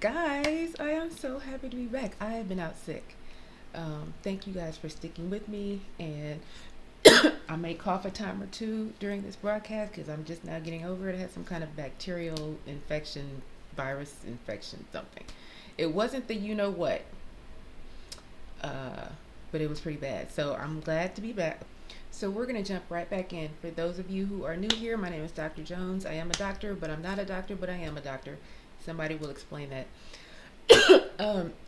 Guys, I am so happy to be back. I have been out sick. Thank you guys for sticking with me, and I may cough a time or two during this broadcast because I'm just now getting over it. I had some kind of bacterial infection, virus infection, something. It wasn't the you know what, uh, but it was pretty bad. So I'm glad to be back. So we're going to jump right back in. For those of you who are new here, my name is Dr. Jones. I am a doctor, but I'm not a doctor, but I am a doctor. Somebody will explain that.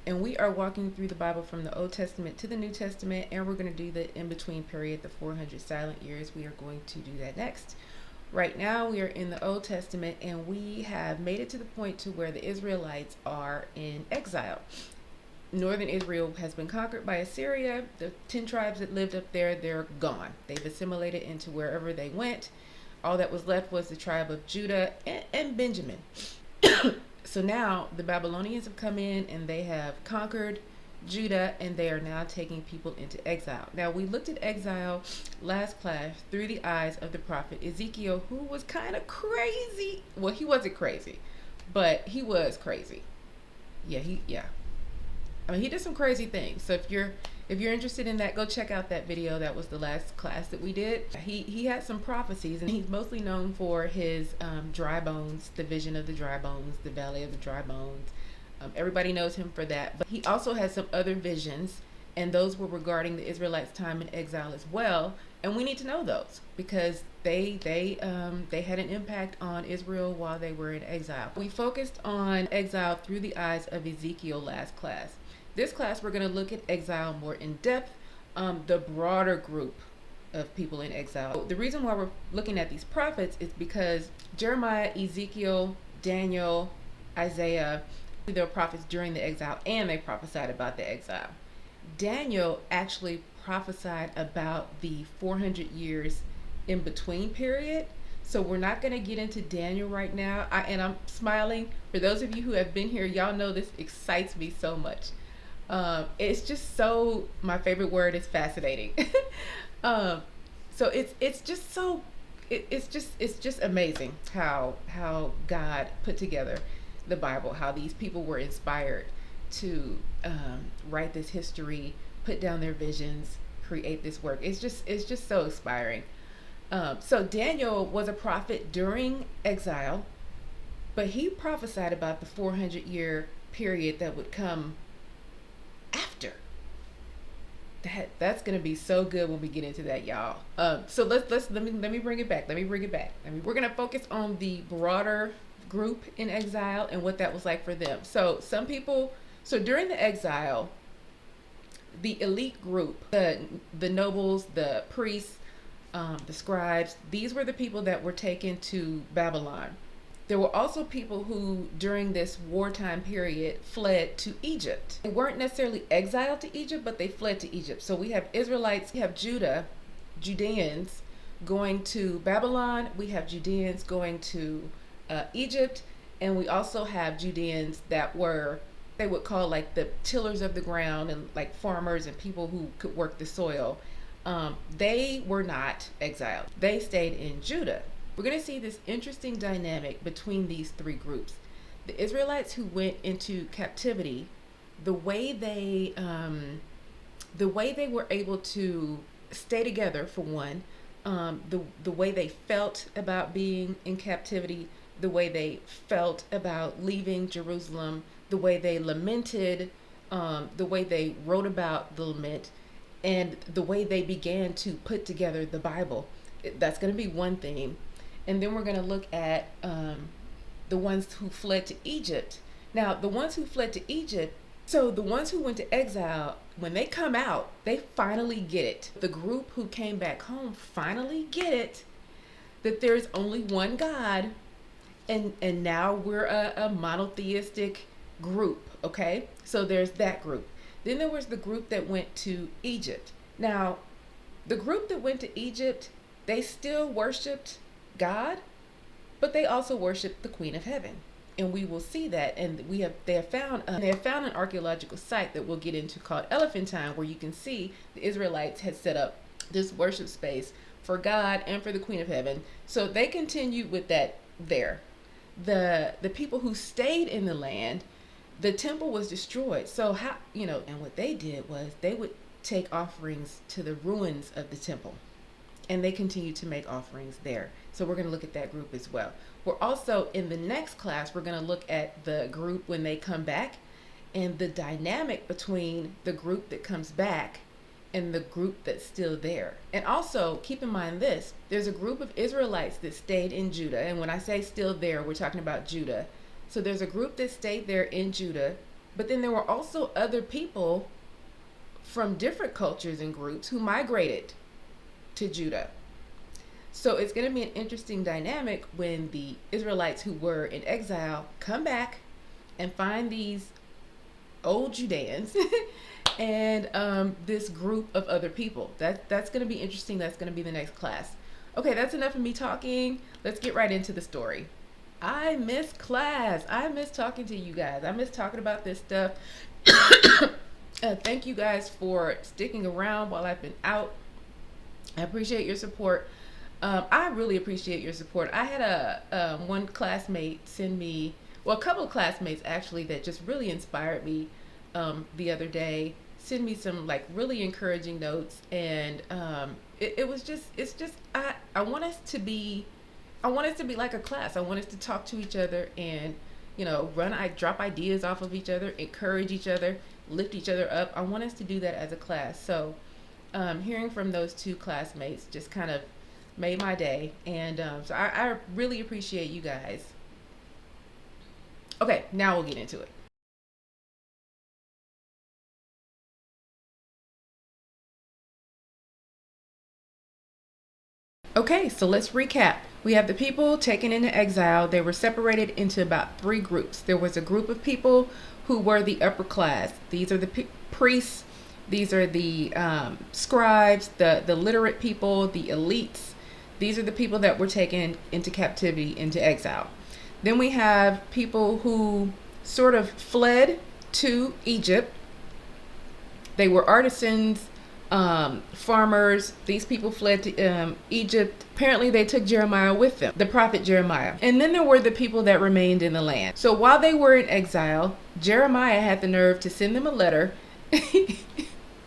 And we are walking through the Bible from the Old Testament to the New Testament, and we're going to do the in-between period, the 400 silent years. We are going to do that next. Right now, we are in the Old Testament, and we have made it to the point to where the Israelites are in exile. Northern Israel has been conquered by Assyria. The 10 tribes that lived up there, they're gone. They've assimilated into wherever they went. All that was left was the tribe of Judah and Benjamin. So now the Babylonians have come in and they have conquered Judah, and they are now taking people into exile. Now, we looked at exile last class through the eyes of the prophet Ezekiel, who was kind of crazy. Well, he wasn't crazy, but he was crazy. Yeah. I mean, he did some crazy things. So if you're interested in that, go check out that video. That was the last class that we did. He had some prophecies, and he's mostly known for his dry bones, the vision of the dry bones, the valley of the dry bones. Everybody knows him for that. But he also had some other visions, and those were regarding the Israelites' time in exile as well. And we need to know those because they had an impact on Israel while they were in exile. We focused on exile through the eyes of Ezekiel last class. This class, we're going to look at exile more in depth, the broader group of people in exile. The reason why we're looking at these prophets is because Jeremiah, Ezekiel, Daniel, Isaiah, they were prophets during the exile, and they prophesied about the exile. Daniel actually prophesied about the 400 years in between period. So we're not going to get into Daniel right now. And I'm smiling. For those of you who have been here, y'all know this excites me so much. It's just so, my favorite word is fascinating. So it's just so, it's just amazing how God put together the Bible, how these people were inspired to write this history, put down their visions, create this work. It's just so inspiring. So Daniel was a prophet during exile, but he prophesied about the 400-year period that would come after. That's gonna be so good when we get into that, y'all. So let me bring it back. We're gonna focus on the broader group in exile and what that was like for them. So during the exile, the elite group, the nobles, the priests, the scribes, these were the people that were taken to Babylon. There were also people who, during this wartime period, fled to Egypt. They weren't necessarily exiled to Egypt, but they fled to Egypt. So we have Israelites, we have Judeans going to Babylon, we have Judeans going to Egypt, and we also have Judeans that they would call like the tillers of the ground and like farmers and people who could work the soil. They were not exiled. They stayed in Judah. We're going to see this interesting dynamic between these three groups. The Israelites who went into captivity, the way they were able to stay together, for one, the way they felt about being in captivity, the way they felt about leaving Jerusalem, the way they lamented, the way they wrote about the lament, and the way they began to put together the Bible. That's going to be one theme. And then we're going to look at the ones who fled to Egypt. Now, the ones who fled to Egypt, so the ones who went to exile, when they come out, they finally get it. The group who came back home finally get it, that there's only one God, and now we're a monotheistic group, okay? So there's that group. Then there was the group that went to Egypt. Now, the group that went to Egypt, they still worshiped God, but they also worshiped the Queen of Heaven, and we will see that. And they have found an archaeological site that we'll get into called Elephantine, where you can see the Israelites had set up this worship space for God and for the Queen of Heaven. So they continued with that there. The people who stayed in the land, the temple was destroyed. So how, and what they did was they would take offerings to the ruins of the temple, and they continue to make offerings there. So we're going to look at that group as well. We're also, in the next class, we're going to look at the group when they come back, and the dynamic between the group that comes back and the group that's still there. And also keep in mind this, there's a group of Israelites that stayed in Judah. And when I say still there, we're talking about Judah. So there's a group that stayed there in Judah, but then there were also other people from different cultures and groups who migrated to Judah. So it's going to be an interesting dynamic when the Israelites who were in exile come back and find these old Judeans and this group of other people. That's going to be interesting. That's going to be the next class. Okay, that's enough of me talking. Let's get right into the story. I miss class. I miss talking to you guys. I miss talking about this stuff. Thank you guys for sticking around while I've been out. I appreciate your support. I really appreciate your support. I had a one classmate send me, well, a couple of classmates actually, that just really inspired me the other day, send me some like really encouraging notes, and I want us to be like a class. I want us to talk to each other and drop ideas off of each other, encourage each other, lift each other up. I want us to do that as a class. So hearing from those two classmates just kind of made my day, and so I really appreciate you guys. Okay, now we'll get into it. Okay, so let's recap. We have the people taken into exile. They were separated into about 3 groups. There was a group of people who were the upper class. These are the priests. These are the scribes, the literate people, the elites. These are the people that were taken into captivity, into exile. Then we have people who sort of fled to Egypt. They were artisans, farmers. These people fled to Egypt. Apparently they took Jeremiah with them, the prophet Jeremiah. And then there were the people that remained in the land. So while they were in exile, Jeremiah had the nerve to send them a letter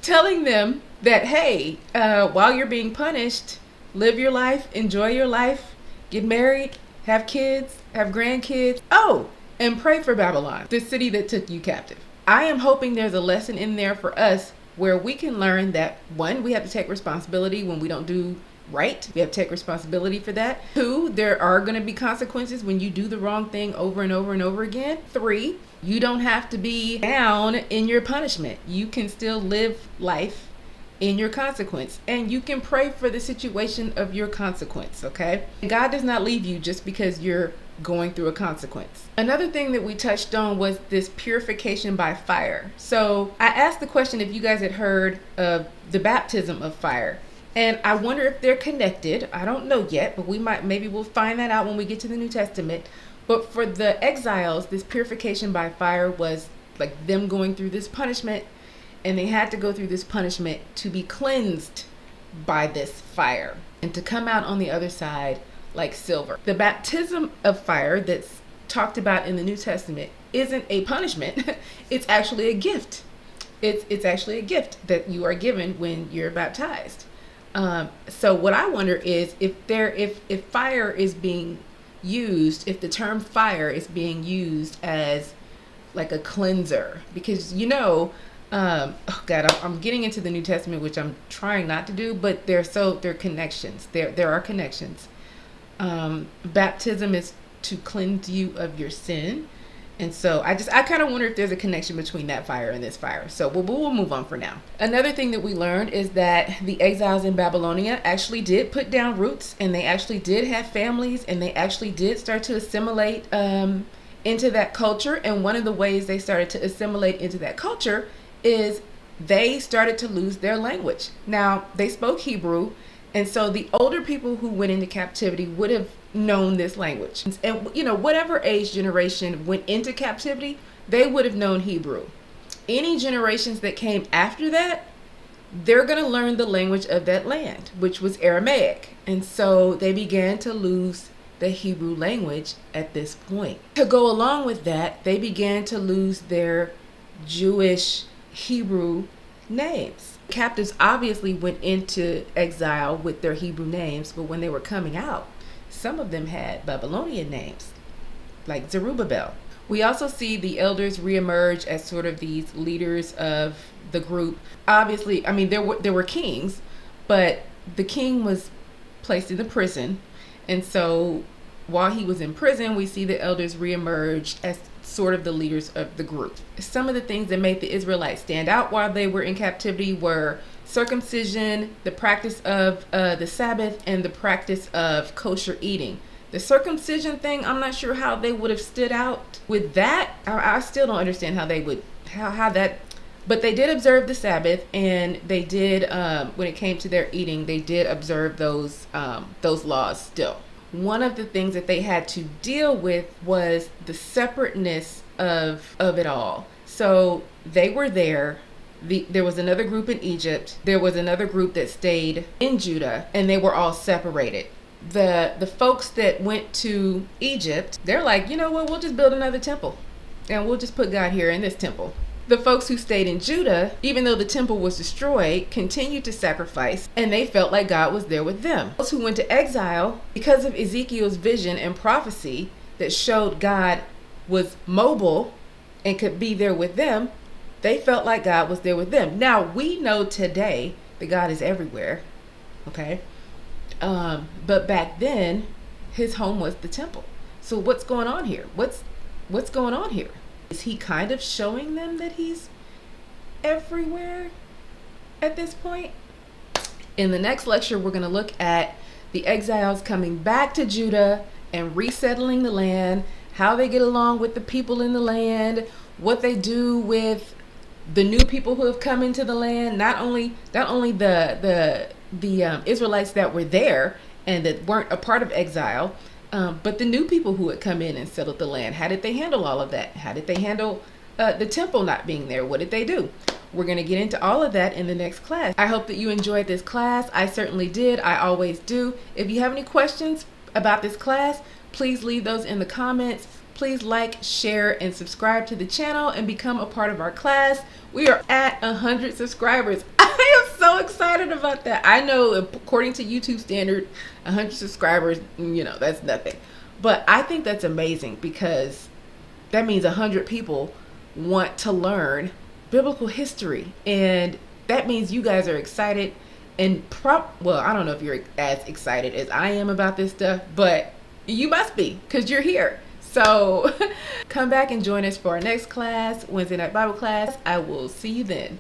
telling them that, hey, while you're being punished, live your life, enjoy your life, get married, have kids, have grandkids. Oh, and pray for Babylon, the city that took you captive. I am hoping there's a lesson in there for us where we can learn that, 1, we have to take responsibility when we don't do right. We have to take responsibility for that. 2, there are going to be consequences when you do the wrong thing over and over and over again. 3, you don't have to be down in your punishment. You can still live life in your consequence, and you can pray for the situation of your consequence, okay? God does not leave you just because you're going through a consequence. Another thing that we touched on was this purification by fire. So I asked the question if you guys had heard of the baptism of fire, and I wonder if they're connected. I don't know yet, but maybe we'll find that out when we get to the New Testament. But for the exiles, this purification by fire was like them going through this punishment, and they had to go through this punishment to be cleansed by this fire and to come out on the other side like silver. The baptism of fire that's talked about in the New Testament isn't a punishment. It's actually a gift. It's actually a gift that you are given when you're baptized. So what I wonder is if fire is being used, if the term fire is being used as like a cleanser, because oh God, I'm getting into the New Testament, which I'm trying not to do, but they're connections. There are connections. Baptism is to cleanse you of your sin. And so I kind of wonder if there's a connection between that fire and this fire. So we'll move on for now. Another thing that we learned is that the exiles in Babylonia actually did put down roots, and they actually did have families, and they actually did start to assimilate into that culture. And one of the ways they started to assimilate into that culture is they started to lose their language. Now, they spoke Hebrew, and so the older people who went into captivity would have known this language. And whatever age generation went into captivity, they would have known Hebrew. Any generations that came after that, they're going to learn the language of that land, which was Aramaic. And so they began to lose the Hebrew language at this point. To go along with that, they began to lose their Jewish Hebrew names. Captives obviously went into exile with their Hebrew names, but when they were coming out, some of them had Babylonian names, like Zerubbabel. We also see the elders reemerge as sort of these leaders of the group. Obviously, I mean, there were kings, but the king was placed in the prison. And so while he was in prison, we see the elders reemerge as sort of the leaders of the group. Some of the things that made the Israelites stand out while they were in captivity were circumcision, the practice of the Sabbath, and the practice of kosher eating. The circumcision thing, I'm not sure how they would have stood out with that. I still don't understand how they would, how that, but they did observe the Sabbath, and they did, when it came to their eating, they did observe those laws still. One of the things that they had to deal with was the separateness of it all. So they were there. There was another group in Egypt. There was another group that stayed in Judah, and they were all separated. The folks that went to Egypt, they're like, you know what, we'll just build another temple and we'll just put God here in this temple. The folks who stayed in Judah, even though the temple was destroyed, continued to sacrifice, and they felt like God was there with them. Those who went to exile, because of Ezekiel's vision and prophecy that showed God was mobile and could be there with them, they felt like God was there with them. Now, we know today that God is everywhere, okay? But back then, his home was the temple. So what's going on here? What's going on here? Is he kind of showing them that he's everywhere at this point? In the next lecture, we're going to look at the exiles coming back to Judah and resettling the land, how they get along with the people in the land, what they do with the new people who have come into the land, not only the Israelites that were there and that weren't a part of exile, but the new people who had come in and settled the land. How did they handle all of that? How did they handle the temple not being there? What did they do? We're going to get into all of that in the next class. I hope that you enjoyed this class. I certainly did. I always do. If you have any questions about this class, please leave those in the comments. Please like, share, and subscribe to the channel and become a part of our class. We are at 100 subscribers. I am so excited about that. I know according to YouTube standard, 100 subscribers, you know, that's nothing. But I think that's amazing because that means 100 people want to learn biblical history. And that means you guys are excited and well, I don't know if you're as excited as I am about this stuff, but you must be because you're here. So come back and join us for our next class, Wednesday night Bible class. I will see you then.